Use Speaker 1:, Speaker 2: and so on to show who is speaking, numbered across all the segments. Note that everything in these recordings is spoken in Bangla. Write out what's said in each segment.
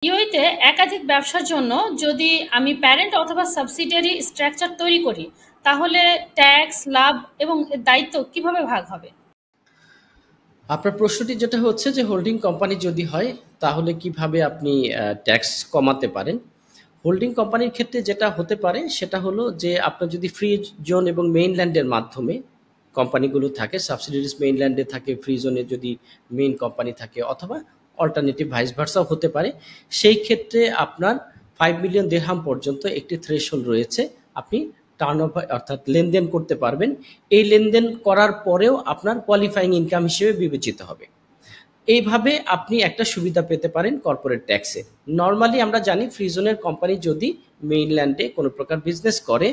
Speaker 1: ইউএতে একাধিক ব্যবসার জন্য যদি আমি প্যারেন্ট অথবা সাবসিডিয়ারি স্ট্রাকচার তৈরি করি, তাহলে ট্যাক্স, লাভ এবং এর দায়িত্ব কিভাবে ভাগ হবে?
Speaker 2: আপনার প্রশ্নটি যেটা হচ্ছে যে হোল্ডিং কোম্পানি যদি হয় তাহলে কিভাবে আপনি ট্যাক্স কমাতে পারেন। হোল্ডিং কোম্পানির ক্ষেত্রে যেটা হতে পারে সেটা হলো যে আপনার যদি ফ্রি জোন এবং মেইনল্যান্ডের মাধ্যমে কোম্পানিগুলো থাকে, সাবসিডিয়ারিজ মেইনল্যান্ডে থাকে, ফ্রি জোনে যদি মেইন কোম্পানি থাকে, অথবা অল্টারনেটিভ ভাইস ভার্সাও হতে পারে। সেই ক্ষেত্রে আপনার 5 মিলিয়ন দিরহাম পর্যন্ত একটি থ্রেশহোল্ড রয়েছে, আপনি টার্নওভার অর্থাৎ লেনদেন করতে পারবেন। এই লেনদেন করার পরেও আপনার কোয়ালিফাইং ইনকাম হিসেবে বিবেচিত হবে। এইভাবে আপনি একটা সুবিধা পেতে পারেন কর্পোরেট ট্যাক্সে। নর্মালি আমরা জানি ফ্রি জোনের কোম্পানি যদি মেইনল্যান্ডে কোনো প্রকার বিজনেস করে,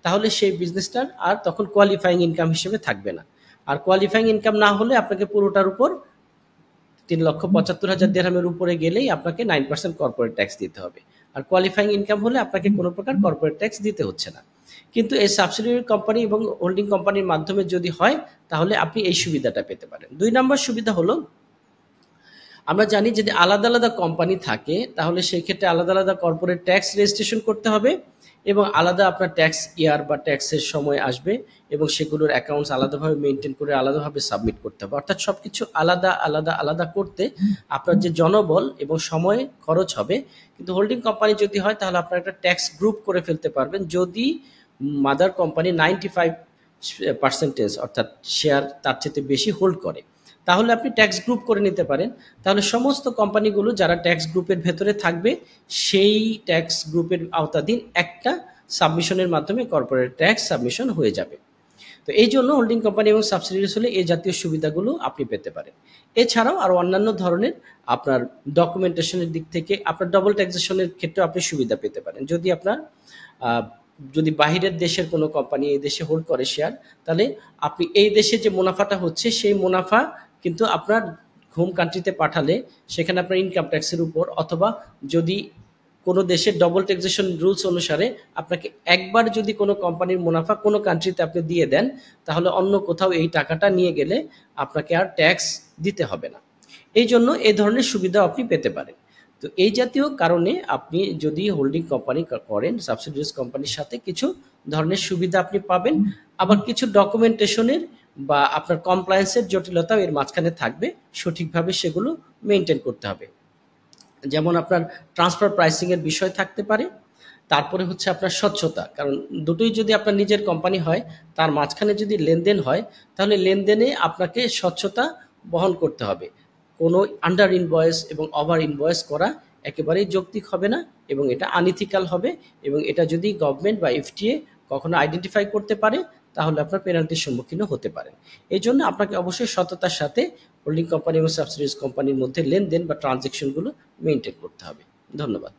Speaker 2: তাহলে সেই বিজনেসটার আর তখন কোয়ালিফাইং ইনকাম হিসেবে থাকবে না। আর কোয়ালিফাইং ইনকাম না হলে আপনাকে পুরোটার উপর 3,75,000 দিরহামের উপরে গেলেই আপনাকে 9% কর্পোরেট ট্যাক্স দিতে হবে। আর কোয়ালিফাইং ইনকাম হলে আপনাকে কোনো প্রকার কর্পোরেট ট্যাক্স দিতে হচ্ছে না। কিন্তু এই সাবসিডিয়ারি কোম্পানি এবং হোল্ডিং কোম্পানির মাধ্যমে যদি হয়, তাহলে আপনি এই সুবিধাটা পেতে পারেন। 2 নম্বর সুবিধা হলো, আমরা জানি যদি আলাদা আলাদা কোম্পানি থাকে তাহলে সেই ক্ষেত্রে আলাদা আলাদা কর্পোরেট ট্যাক্স রেজিস্ট্রেশন করতে হবে, এবং আলাদা আপনার ট্যাক্স ইয়ার বা ট্যাক্সের সময় আসবে, এবং সেগুলোর অ্যাকাউন্টস আলাদাভাবে মেনটেন করে আলাদাভাবে সাবমিট করতে হবে। অর্থাৎ সব কিছু আলাদা আলাদা আলাদা করতে আপনার যে জনবল এবং সময় খরচ হবে। কিন্তু হোল্ডিং কোম্পানি যদি হয় তাহলে আপনার একটা ট্যাক্স গ্রুপ করে ফেলতে পারবেন। যদি মাদার কোম্পানি 95% অর্থাৎ শেয়ার তার চেয়ে বেশি হোল্ড করে, তাহলে আপনি ট্যাক্স গ্রুপ করে নিতে পারেন। তাহলে সমস্ত কোম্পানিগুলো যারা ট্যাক্স গ্রুপের ভেতরে থাকবে, সেই ট্যাক্স গ্রুপের আওতাধীন একটা সাবমিশনের মাধ্যমে কর্পোরেট ট্যাক্স সাবমিশন হয়ে যাবে। তো এই জন্য হোল্ডিং কোম্পানি এবং সাবসিডিয়ারিজ হলে এই জাতীয় সুবিধাগুলো আপনি পেতে পারেন। এছাড়াও আরও অন্যান্য ধরনের আপনার ডকুমেন্টেশনের দিক থেকে আপনার ডবল ট্যাক্সেশনের ক্ষেত্রে আপনি সুবিধা পেতে পারেন। যদি আপনার আহ, যদি বাহিরের দেশের কোনো কোম্পানি এই দেশে হোল্ড করে শেয়ার, তাহলে আপনি এই দেশে যে মুনাফাটা হচ্ছে সেই মুনাফা কিন্তু আপনার হোম কান্ট্রিতে পাঠালে সেখানে আপনার ইনকাম ট্যাক্সের উপর, অথবা যদি কোনো দেশের ডবল ট্যাক্সেশন রুলস অনুসারে আপনাকে একবার যদি কোনো কোম্পানির মুনাফা কোনো কান্ট্রিতে আপনি দিয়ে দেন, তাহলে অন্য কোথাও এই টাকাটা নিয়ে গেলে আপনাকে আর ট্যাক্স দিতে হবে না। এই জন্য এই ধরনের সুবিধা আপনি পেতে পারেন। তো এই জাতীয় কারণে আপনি যদি হোল্ডিং কোম্পানি করেন, সাবসিডিয়ারিজ কোম্পানির সাথে কিছু ধরনের সুবিধা আপনি পাবেন। আবার কিছু ডকুমেন্টেশনের বা আপনার কমপ্লায়েন্সের জটিলতাও এর মাঝখানে থাকবে, সঠিকভাবে সেগুলো মেনটেন করতে হবে। যেমন আপনার ট্রান্সফার প্রাইসিং এর বিষয় থাকতে পারে। তারপরে হচ্ছে আপনার স্বচ্ছতা, কারণ দুটোই যদি আপনার নিজের কোম্পানি হয়, তার মাঝখানে যদি লেনদেন হয়, তাহলে লেনদেনে আপনাকে স্বচ্ছতা বহন করতে হবে। কোনো আন্ডার ইনভয়েস এবং ওভার ইনভয়েস করা একেবারেই যৌক্তিক হবে না, এবং এটা আনইথিক্যাল হবে। এবং এটা যদি গভর্নমেন্ট বা এফটিএ কখনো আইডেন্টিফাই করতে পারে, তাহলে আপনার পেনাল্টির সম্মুখীনও হতে পারেন। এই জন্য আপনাকে অবশ্যই সততার সাথে হোল্ডিং কোম্পানি এবং সাবসিডিয়ারিজ কোম্পানির মধ্যে লেনদেন বা ট্রানজেকশনগুলো মেনটেন করতে হবে। ধন্যবাদ।